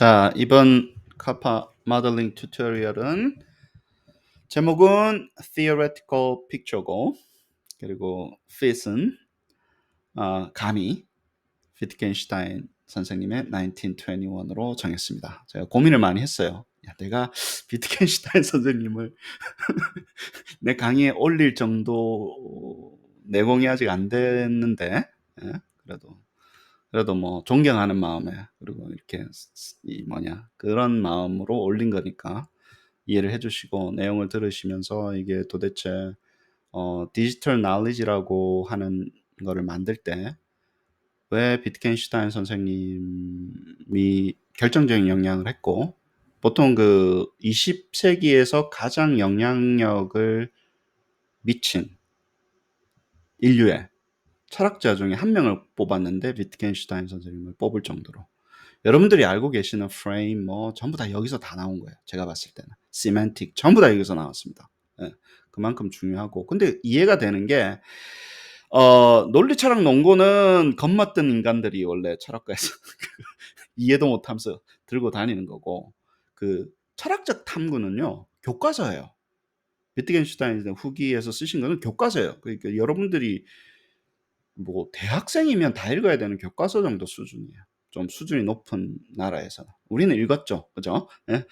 자, 이번 카파 모델링 튜토리얼은 제목은 Theoretical Picture고, 그리고 fit은 감히 위트겐슈타인 선생님의 1921으로 정했습니다. 제가 고민을 많이 했어요. 야, 내가 위트겐슈타인 선생님을 내 강의에 올릴 정도 내공이 아직 안 됐는데, 예, 그래도 뭐 존경하는 마음에, 그리고 이렇게 그런 마음으로 올린 거니까 이해를 해주시고 내용을 들으시면서 이게 도대체 디지털 나리지라고 하는 거를 만들 때 왜 비트겐슈타인 선생님이 결정적인 영향을 했고, 보통 그 20세기에서 가장 영향력을 미친 인류의 철학자 중에 한 명을 뽑았는데 비트겐슈타인 선생님을 뽑을 정도로 여러분들이 알고 계시는 프레임 전부 다 여기서 다 나온 거예요. 제가 봤을 때는 시멘틱 전부 다 여기서 나왔습니다. 예, 그만큼 중요하고, 근데 이해가 되는 게 논리 철학 논거는 겁맞던 인간들이 원래 철학가에서 이해도 못하면서 들고 다니는 거고, 그 철학적 탐구는요 교과서예요. 비트겐슈타인 후기에서 쓰신 거는 교과서예요. 그러니까 여러분들이 뭐 대학생이면 다 읽어야 되는 교과서 정도 수준이에요. 좀 수준이 높은 나라에서 우리는 읽었죠, 그죠? 예?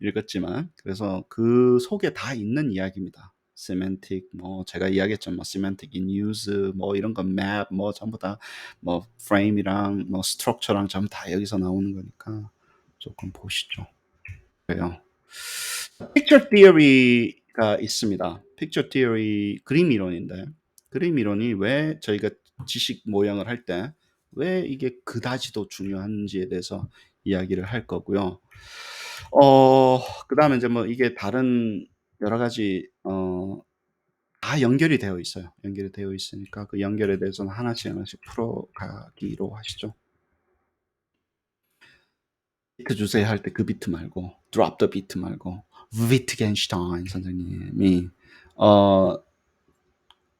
읽었지만, 그래서 그 속에 다 있는 이야기입니다. 세멘틱, 제가 이야기했죠, 세멘틱 인 유즈, 이런 거 맵, 전부 다 프레임이랑 스트럭처랑 전부 다 여기서 나오는 거니까 조금 보시죠. 그래요. 픽처 티어리가 있습니다. 픽처 티어리, 그림 이론인데, 그림 이론이 왜 저희가 지식 모형을 할 때 왜 이게 그다지도 중요한지에 대해서 이야기를 할 거고요. 그다음에 이제 이게 다른 여러 가지 다 연결이 되어 있어요. 연결이 되어 있으니까 그 연결에 대해서는 하나씩 풀어가기로 하시죠. 비트 주세요 할 때 그 비트 말고, drop the beat 말고, 위트겐슈타인 선생님이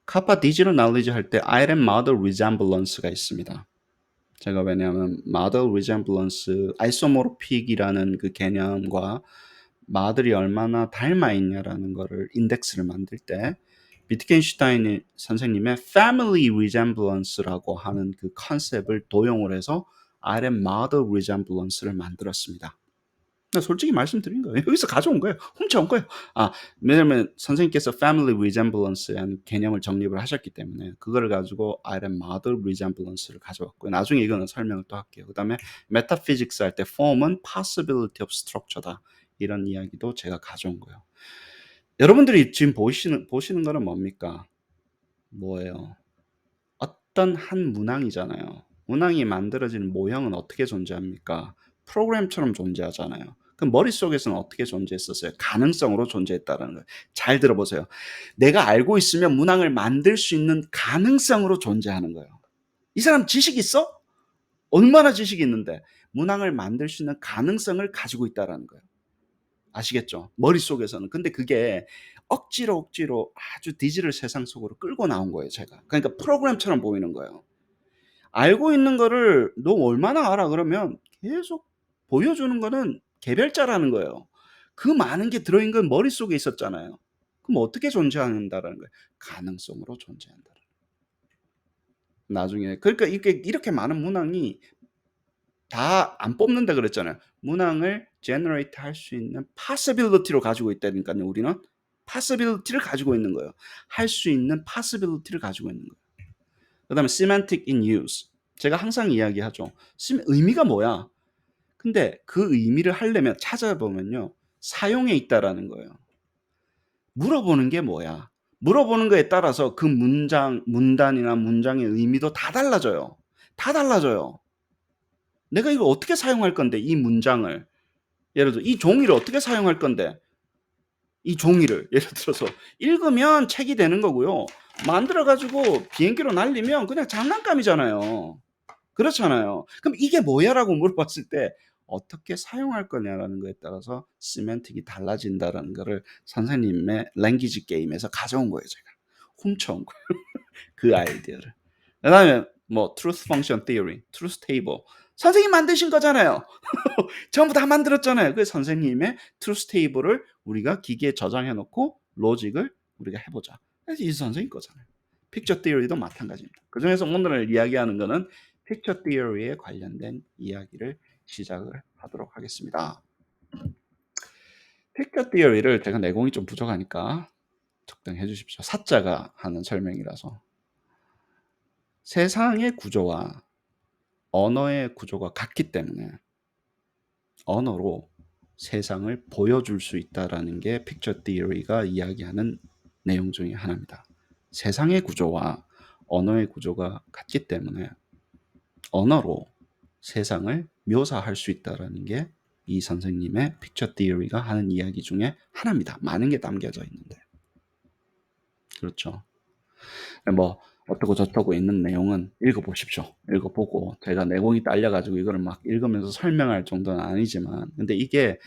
카파 디지털 나레지 할 때 아이템 모델 리sem블런스가 있습니다. 제가 왜냐하면 모델 리sem블런스, 아이소모르픽이라는 그 개념과 모델이 얼마나 닮아 있냐라는 거를 인덱스를 만들 때 비트겐슈타인 선생님의 family resemblance라고 하는 그 컨셉을 도용을 해서 RM model resemblance를 만들었습니다. 솔직히 말씀드린 거예요. 여기서 가져온 거예요. 훔쳐온 거예요. 왜냐면 선생님께서 family resemblance라는 개념을 정립을 하셨기 때문에 그거를 가지고 RM model resemblance를 가져왔고요. 나중에 이거는 설명을 또 할게요. 그 다음에 metaphysics 할 때 form은 possibility of structure다, 이런 이야기도 제가 가져온 거예요. 여러분들이 지금 보시는 거는 뭡니까? 뭐예요? 어떤 한 문항이잖아요. 문항이 만들어진 모형은 어떻게 존재합니까? 프로그램처럼 존재하잖아요. 그럼 머릿속에서는 어떻게 존재했었어요? 가능성으로 존재했다는 거예요. 잘 들어보세요. 내가 알고 있으면 문항을 만들 수 있는 가능성으로 존재하는 거예요. 이 사람 지식 있어? 얼마나 지식이 있는데 문항을 만들 수 있는 가능성을 가지고 있다는 거예요. 아시겠죠? 머릿속에서는. 근데 그게 억지로 아주 디지털 세상 속으로 끌고 나온 거예요, 제가. 그러니까 프로그램처럼 보이는 거예요. 알고 있는 거를 너 얼마나 알아? 그러면 계속 보여주는 거는 개별자라는 거예요. 그 많은 게 들어있는 건 머릿속에 있었잖아요. 그럼 어떻게 존재한다라는 거예요? 가능성으로 존재한다. 나중에. 그러니까 이렇게 많은 문항이 다 안 뽑는다 그랬잖아요. 문항을 generate 할 수 있는 possibility로 가지고 있다니까요. 우리는 possibility를 가지고 있는 거예요. 할 수 있는 possibility를 가지고 있는 거예요. 그 다음에 semantic in use. 제가 항상 이야기하죠. 의미가 뭐야? 근데 그 의미를 하려면 찾아보면요, 사용에 있다라는 거예요. 물어보는 게 뭐야? 물어보는 거에 따라서 그 문단이나 문장의 의미도 다 달라져요. 다 달라져요. 내가 이거 어떻게 사용할 건데, 이 문장을. 예를 들어 이 종이를 어떻게 사용할 건데, 이 종이를 예를 들어서 읽으면 책이 되는 거고요. 만들어 가지고 비행기로 날리면 그냥 장난감이잖아요. 그렇잖아요. 그럼 이게 뭐야라고 물어봤을 때 어떻게 사용할 거냐라는 거에 따라서 시멘틱이 달라진다라는 거를 선생님의 랭귀지 게임에서 가져온 거예요, 제가. 훔쳐온 거예요. 그 아이디어를. 그다음에 truth function theory, truth table. 선생님 만드신 거잖아요. 전부 다 만들었잖아요. 그 선생님의 truth table을 우리가 기계에 저장해 놓고 로직을 우리가 해 보자. 그래서 이 선생님 거잖아요. 픽처 티어리도 마찬가지입니다. 그중에서 오늘 이야기하는 거는 픽처 티어리에 관련된 이야기를 시작을 하도록 하겠습니다. 픽처 티어리를 제가 내공이 좀 부족하니까 적당히 해 주십시오. 사자가 하는 설명이라서. 세상의 구조와 언어의 구조가 같기 때문에 언어로 세상을 보여줄 수 있다라는 게 픽처 티어리가 이야기하는 내용 중에 하나입니다. 세상의 구조와 언어의 구조가 같기 때문에 언어로 세상을 묘사할 수 있다라는 게 이 선생님의 픽처 티어리가 하는 이야기 중에 하나입니다. 많은 게 담겨져 있는데. 그렇죠. 뭐 어떻고 저쩌고 있는 내용은 읽어보십시오. 읽어보고 제가 내공이 딸려가지고 이거를 막 읽으면서 설명할 정도는 아니지만 근데 이게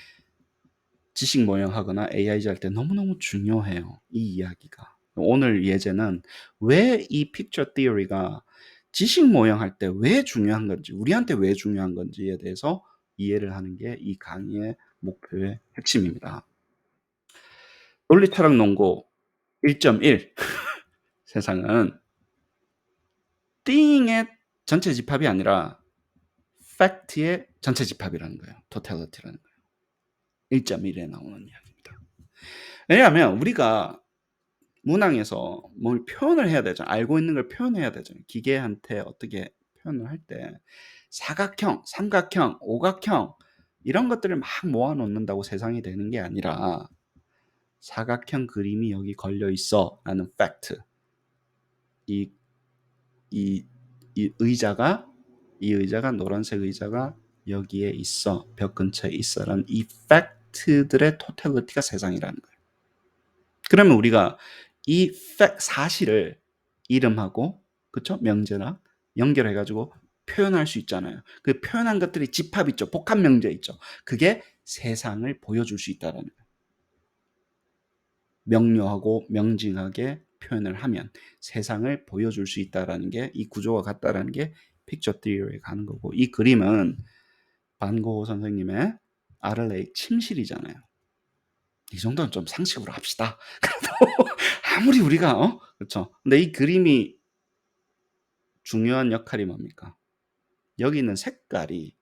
지식 모형하거나 AI 할 때 너무너무 중요해요. 이 이야기가. 오늘 예제는 왜 이 픽처 티어리가 지식 모형할 때 왜 중요한 건지, 우리한테 왜 중요한 건지에 대해서 이해를 하는 게 이 강의의 목표의 핵심입니다. 논리 철학 논고 1.1 세상은 thing의 전체 집합이 아니라 fact의 전체 집합이라는 거예요. totality라는 거예요. 1.1에 나오는 이야기입니다. 왜냐하면 우리가 문항에서 뭘 표현을 해야 되잖아요. 알고 있는 걸 표현해야 되잖아요. 기계한테 어떻게 표현을 할 때 사각형, 삼각형, 오각형 이런 것들을 막 모아 놓는다고 세상이 되는 게 아니라 사각형 그림이 여기 걸려 있어라는 팩트. 이 이 이 의자가 이 의자가 노란색 의자가 여기에 있어. 벽 근처에 있어라는 이 팩트들의 토탈리티가 세상이라는 거예요. 그러면 우리가 이 사실을 이름하고 그쵸? 명제랑 연결해 가지고 표현할 수 있잖아요. 그 표현한 것들이 집합 있죠. 복합 명제 있죠. 그게 세상을 보여줄 수 있다라는 거예요. 명료하고 명징하게 표현을 하면 세상을 보여줄 수 있다라는 게 이 구조가 같다라는 게 픽처 티어리에 가는 거고 이 그림은 반고 선생님의 아를레이 침실이잖아요. 이 정도는 좀 상식으로 합시다. 그래도 아무리 우리가 그렇죠. 근데 이 그림이 중요한 역할이 뭡니까? 여기 있는 색깔이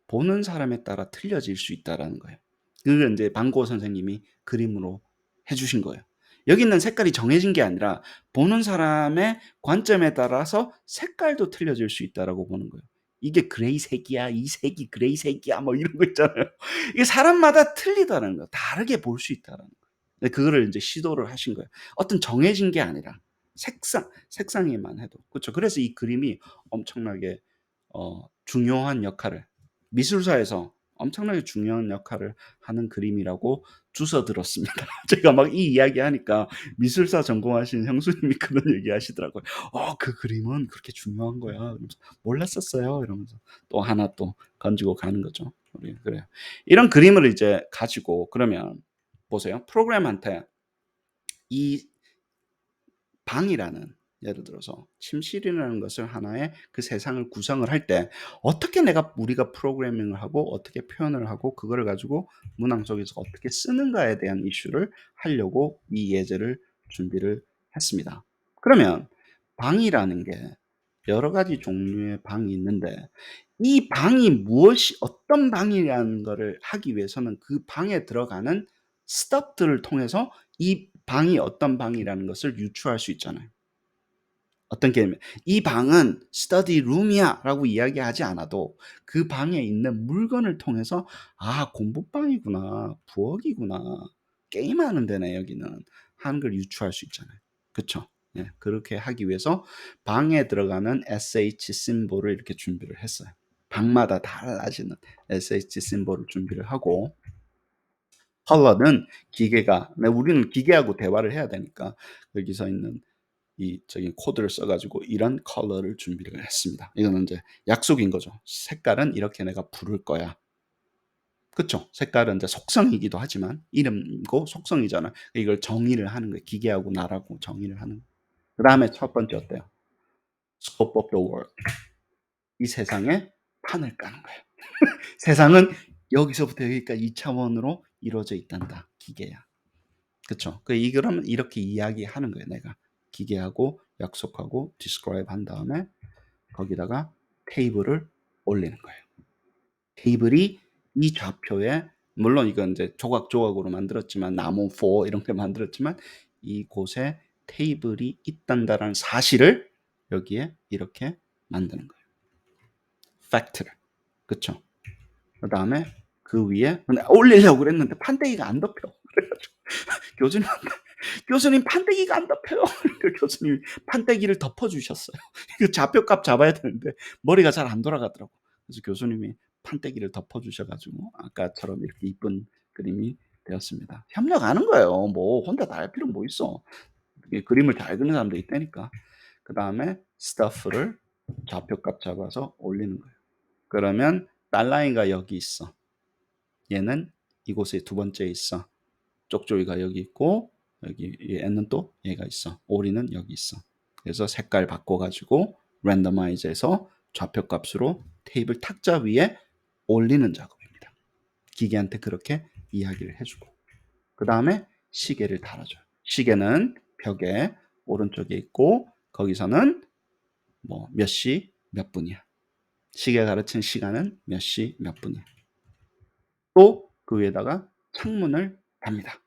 보는 사람에 따라 틀려질 수 있다라는 거예요. 그걸 인제 반고 선생님이 그림으로 해 주신 거예요. 여기 있는 색깔이 정해진 게 아니라 보는 사람의 관점에 따라서 색깔도 틀려질 수 있다라고 보는 거예요. 이게 그레이색이야. 이 색이 그레이색이야. 뭐 이런 거 있잖아요. 이게 사람마다 틀리다는 거예요. 다르게 볼 수 있다라는 거예요. 근데 그거를 인제 시도를 하신 거예요. 어떤 정해진 게 아니라 색상에만 해도. 그쵸. 그래서 이 그림이 엄청나게 중요한 역할을 미술사에서 엄청나게 중요한 역할을 하는 그림이라고 주워 들었습니다. 제가 막 이 이야기하니까 미술사 전공하신 형수님이 그런 얘기하시더라고요. 그 그림은 그렇게 중요한 거야." 이러면서 "몰랐었어요." 이러면서 또 하나 또 건지고 가는 거죠. 우리 그래요. 이런 그림을 이제 가지고 그러면 보세요. 프로그램한테 이 방이라는 예를 들어서 침실이라는 것을 하나의 그 세상을 구성을 할 때 어떻게 우리가 프로그래밍을 하고 어떻게 표현을 하고 그거를 가지고 문항 속에서 어떻게 쓰는가에 대한 이슈를 하려고 이 예제를 준비를 했습니다. 그러면 방이라는 게 여러 가지 종류의 방이 있는데 이 방이 어떤 방이라는 거를 하기 위해서는 그 방에 들어가는 스톱들을 통해서 이 방이 어떤 방이라는 것을 유추할 수 있잖아요. 어떤 게임이 "이 방은 스터디 룸이야."라고 이야기하지 않아도 그 방에 있는 물건을 통해서 '아 공부방이구나. 부엌이구나. 게임하는 데네 여기는.' 하는 걸 유추할 수 있잖아요. 그쵸? 예. 그렇게 하기 위해서 방에 들어가는 SH 심볼을 이렇게 준비를 했어요. 방마다 달라지는 SH 심볼을 준비를 하고 컬러는 기계가 우리는 기계하고 대화를 해야 되니까 여기서 있는 이 저기 코드를 써 가지고 이런 컬러를 준비를 했습니다. 이거는 인제 약속인 거죠. 색깔은 이렇게 내가 부를 거야. 그쵸? 색깔은 인제 속성이기도 하지만 이름이고 속성이잖아요. 이걸 정의를 하는 거예요. 기계하고 나라고 정의를 하는. 그다음에 첫 번째 어때요? Scope of the work. 이 세상에 판을 까는 거예요. 세상은 여기서부터 여기까지 2 차원으로 이루어져 있단다. 기계야. 그쵸? 그러면 이렇게 이야기하는 거예요, 내가. 기계하고 약속하고 describe 한 다음에 거기다가 테이블을 올리는 거예요. 테이블이 이 좌표에 물론 이건 이제 조각조각으로 만들었지만 나무 4 이런 게 만들었지만 이곳에 테이블이 있단다라는 사실을 여기에 이렇게 만드는 거예요. 팩트를. 그쵸? 그다음에 그 위에 근데 올리려고 그랬는데 판때기가 안 덮여. 그래 가지고 교수님한테 "교수님 판때기가 안 덮여요." 그 교수님이 판때기를 덮어 주셨어요. 그 좌표값 잡아야 되는데 머리가 잘 안 돌아가더라고. 그래서 교수님이 판때기를 덮어 주셔 가지고 아까처럼 이렇게 이쁜 그림이 되었습니다. 협력하는 거예요. 뭐 혼자 다 할 필요는 뭐 있어. 이게 그림을 잘 그리는 사람도 있다니까. 그다음에 stuff를 좌표값 잡아서 올리는 거예요. 그러면 딸라인가 여기 있어. 얘는 이곳에 두 번째에 있어. 쪽조이가 여기 있고 여기 얘는 또 얘가 있어. 오리는 여기 있어. 그래서 색깔 바꿔 가지고 랜더마이즈해서 좌표값으로 테이블 탁자 위에 올리는 작업입니다. 기계한테 그렇게 이야기를 해주고 그 다음에 시계를 달아줘요. 시계는 벽에 오른쪽에 있고 거기서는 뭐 몇 시 몇 분이야. 시계가 가르치는 시간은 몇 시 몇 분이야. 또 그 위에다가 창문을 답니다.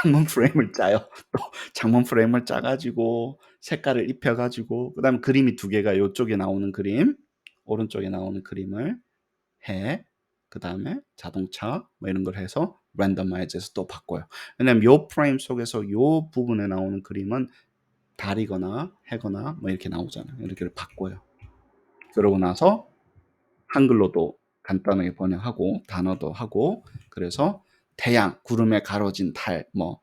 창문 프레임을 짜요. 또 창문 프레임을 짜 가지고 색깔을 입혀 가지고 그다음에 그림이 두 개가 요쪽에 나오는 그림, 오른쪽에 나오는 그림을 해. 그다음에 자동차 뭐 이런 걸 해서 랜더마이즈해서 또 바꿔요. 왜냐면 요 프레임 속에서 요 부분에 나오는 그림은 달이거나 해거나 뭐 이렇게 나오잖아요. 이렇게 바꿔요. 그러고 나서 한글로도 간단하게 번역하고 단어도 하고 그래서 태양, 구름에 가로진 달, 뭐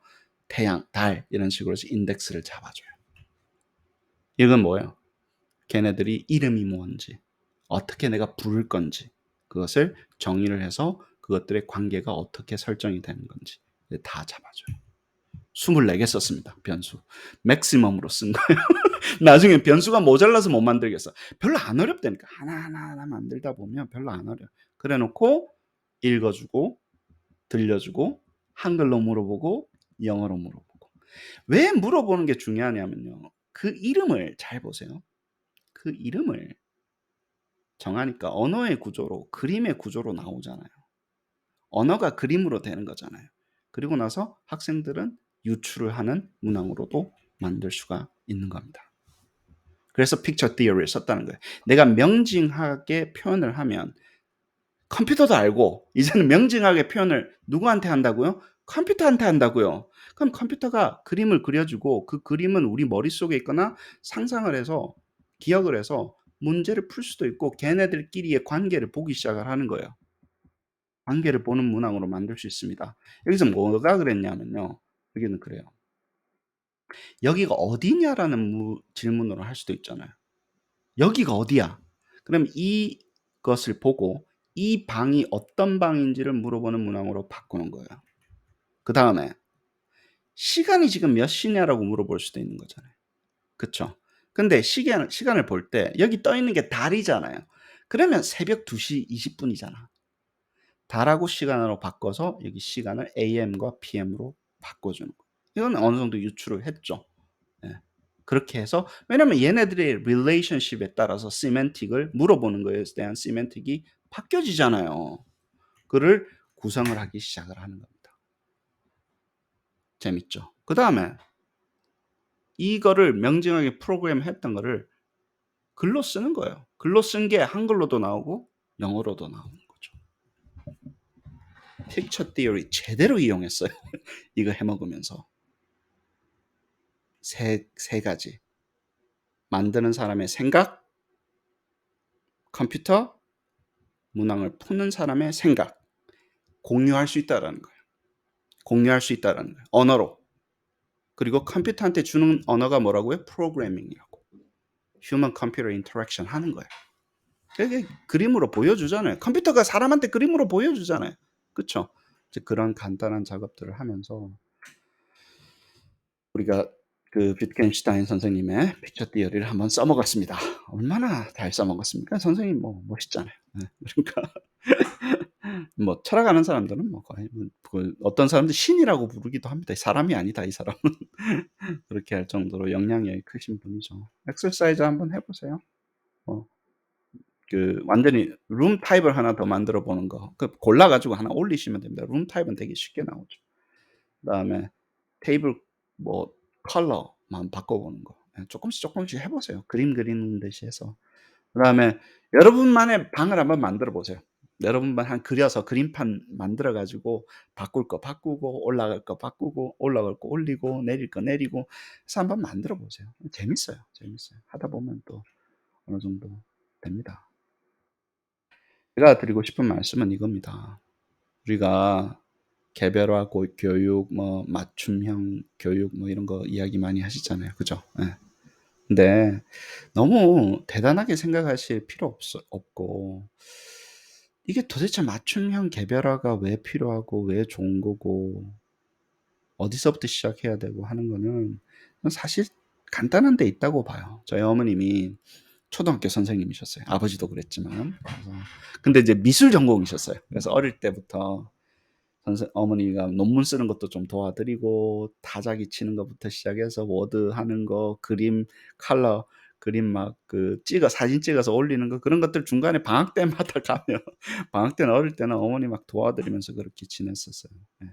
태양, 달 이런 식으로 해서 인덱스를 잡아줘요. 이건 뭐예요? 걔네들이 이름이 뭔지, 어떻게 내가 부를 건지 그것을 정의를 해서 그것들의 관계가 어떻게 설정이 되는 건지 다 잡아줘요. 24개 썼습니다. 변수. 맥시멈으로 쓴 거예요. 나중에 변수가 모자라서 못 만들겠어. 별로 안 어렵다니까. 하나하나 만들다 보면 별로 안 어려워. 그래 놓고 읽어주고 들려주고 한글로 물어보고 영어로 물어보고. 왜 물어보는 게 중요하냐면요. 그 이름을 잘 보세요. 그 이름을 정하니까 언어의 구조로 그림의 구조로 나오잖아요. 언어가 그림으로 되는 거잖아요. 그리고 나서 학생들은 유추를 하는 문항으로도 만들 수가 있는 겁니다. 그래서 픽처 티어리를 썼다는 거예요. 내가 명징하게 표현을 하면 컴퓨터도 알고 이제는 명징하게 표현을 누구한테 한다고요? 컴퓨터한테 한다고요. 그럼 컴퓨터가 그림을 그려주고 그 그림은 우리 머릿속에 있거나 상상을 해서 기억을 해서 문제를 풀 수도 있고 걔네들끼리의 관계를 보기 시작을 하는 거예요. 관계를 보는 문항으로 만들 수 있습니다. 여기서 뭐가 그랬냐면요. 여기는 그래요. 여기가 어디냐라는 질문으로 할 수도 있잖아요. 여기가 어디야? 그럼 이것을 보고 이 방이 어떤 방인지를 물어보는 문항으로 바꾸는 거예요. 그 다음에 시간이 지금 몇 시냐라고 물어볼 수도 있는 거잖아요. 그쵸? 근데 시간을 볼 때 여기 떠 있는 게 달이잖아요. 그러면 새벽 2시 20분이잖아. 달하고 시간으로 바꿔서 여기 시간을 AM과 PM으로 바꿔주는 거예요. 이건 어느 정도 유추를 했죠. 예. 그렇게 해서 왜냐면 얘네들의 relationship에 따라서 semantic을 물어보는 거에 대한 semantic이 바뀌어지잖아요. 그를 구성을 하기 시작을 하는 겁니다. 재밌죠? 그 다음에 이거를 명징하게 프로그램했던 거를 글로 쓰는 거예요. 글로 쓴 게 한글로도 나오고 영어로도 나오는 거죠. 픽처 티어리 제대로 이용했어요. 이거 해먹으면서. 세 가지. 만드는 사람의 생각, 컴퓨터, 문항을 푸는 사람의 생각. 공유할 수 있다라는 거예요. 공유할 수 있다라는 거예요. 언어로. 그리고 컴퓨터한테 주는 언어가 뭐라고요? 프로그래밍이라고. 휴먼 컴퓨터 인터랙션 하는 거예요. 그게 그림으로 보여주잖아요. 컴퓨터가 사람한테 그림으로 보여주잖아요. 그렇죠? 그런 간단한 작업들을 하면서 우리가 그 비트겐슈타인 선생님의 픽처 티어리를 한번 써 먹었습니다. 얼마나 잘 써 먹었습니까? 선생님 뭐 멋있잖아요. 예. 그러니까 뭐 철학하는 사람들은 뭐 거의 어떤 사람들 신이라고 부르기도 합니다. '사람이 아니다 이 사람은.' 그렇게 할 정도로 영향력이 크신 분이죠. exercise 한번 해 보세요. 어 완전히 룸 타입을 하나 더 만들어 보는 거. 골라 가지고 하나 올리시면 됩니다. 룸 타입은 되게 쉽게 나오죠. 그다음에 테이블 뭐 컬러만 바꿔 보는 거. 예 쪼끔씩 해 보세요, 그림 그리는 듯이 해서. 그다음에 여러분만의 방을 한번 만들어 보세요. 여러분만 그려서 그림판 만들어 가지고 바꿀 거 바꾸고 올라갈 거 바꾸고 올라갈 거 올리고 내릴 거 내리고 해서 한번 만들어 보세요. 재밌어요, 재밌어요. 하다 보면 또 어느 정도 됩니다. 제가 드리고 싶은 말씀은 이겁니다. 우리가 개별화 교육 뭐 맞춤형 교육 뭐 이런 거 이야기 많이 하시잖아요. 그죠? 예. 근데 너무 대단하게 생각하실 필요 없고 이게 도대체 맞춤형 개별화가 왜 필요하고 왜 좋은 거고 어디서부터 시작해야 되고 하는 거는 사실 간단한 데 있다고 봐요. 저희 어머님이 초등학교 선생님이셨어요. 아버지도 그랬지만. 그래서 근데 이제 미술 전공이셨어요. 그래서 어릴 때부터 어머니가 논문 쓰는 것도 좀 도와드리고 타자기 치는 것부터 시작해서 워드 하는 거, 그림 컬러 그림 막 사진 찍어서 올리는 거 그런 것들 중간에 방학 때마다 가면 방학 때는 어릴 때는 어머니 막 도와드리면서 그렇게 지냈었어요. 예.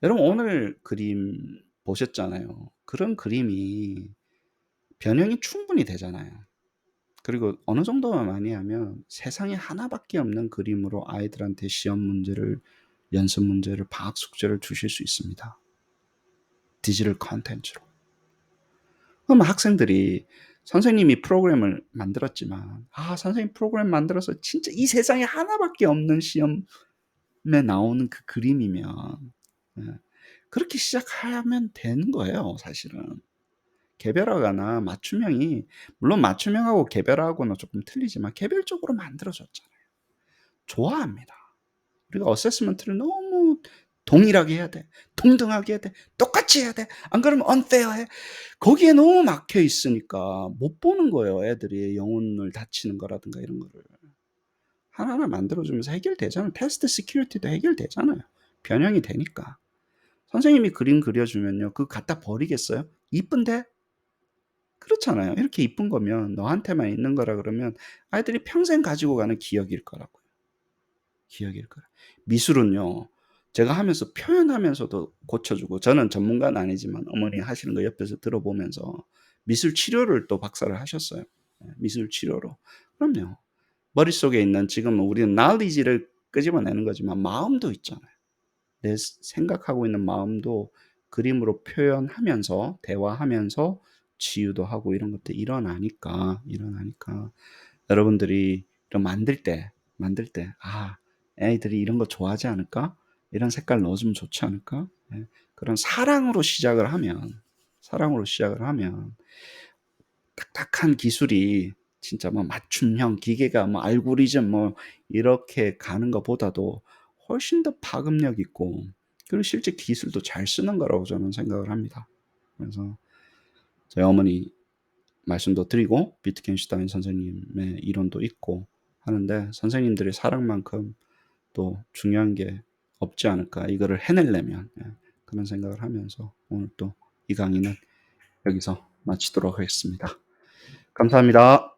여러분 오늘 그림 보셨잖아요. 그런 그림이 변형이 충분히 되잖아요. 그리고 어느 정도만 많이 하면 세상에 하나밖에 없는 그림으로 아이들한테 시험 문제를 연습 문제를 방학 숙제를 주실 수 있습니다. 디지털 콘텐츠로. 그럼 학생들이 선생님이 프로그램을 만들었지만 선생님 프로그램 만들어서 진짜 이 세상에 하나밖에 없는 시험에 나오는 그 그림이면 예 그렇게 시작하면 되는 거예요 사실은. 개별화나 맞춤형이 물론 맞춤형하고 개별화하고는 조금 틀리지만 개별적으로 만들어 줬잖아요. 좋아합니다. 우리가 어세스먼트를 너무 동일하게 해야 돼. 동등하게 해야 돼. 똑같이 해야 돼. 안 그러면 unfair해. 거기에 너무 막혀 있으니까 못 보는 거예요, 애들이 영혼을 다치는 거라든가 이런 거를. 하나하나 만들어 주면서 해결되잖아요. 테스트 시큐리티도 해결되잖아요. 변형이 되니까. 선생님이 그림 그려 주면요. 그거 갖다 버리겠어요? 이쁜데? 그렇잖아요. 이렇게 이쁜 거면 너한테만 있는 거라 그러면 아이들이 평생 가지고 가는 기억일 거라고요. 기억일 거라. 미술은요. 제가 하면서 표현하면서도 고쳐 주고 저는 전문가는 아니지만 어머니 하시는 거 옆에서 들어보면서 미술 치료를 또 박사를 하셨어요. 예 미술 치료로. 그럼요. 머릿속에 있는 지금 우리는 knowledge를 끄집어내는 거지만 마음도 있잖아요. 내 생각하고 있는 마음도 그림으로 표현하면서 대화하면서 치유도 하고 이런 것들이 일어나니까 여러분들이 이런 만들 때 '애들이 이런 거 좋아하지 않을까? 이런 색깔 넣어 주면 좋지 않을까?' 예. 그런 사랑으로 시작을 하면 딱딱한 기술이 진짜 뭐 맞춤형 기계가 뭐 알고리즘 뭐 이렇게 가는 것보다도 훨씬 더 파급력 있고 그리고 실제 기술도 잘 쓰는 거라고 저는 생각을 합니다. 그래서 저희 어머니 말씀도 드리고 비트겐슈타인 선생님의 이론도 있고 하는데 선생님들의 사랑만큼 또 중요한 게 없지 않을까 이거를 해내려면 그런 생각을 하면서 오늘 또 이 강의는 여기서 마치도록 하겠습니다. 감사합니다.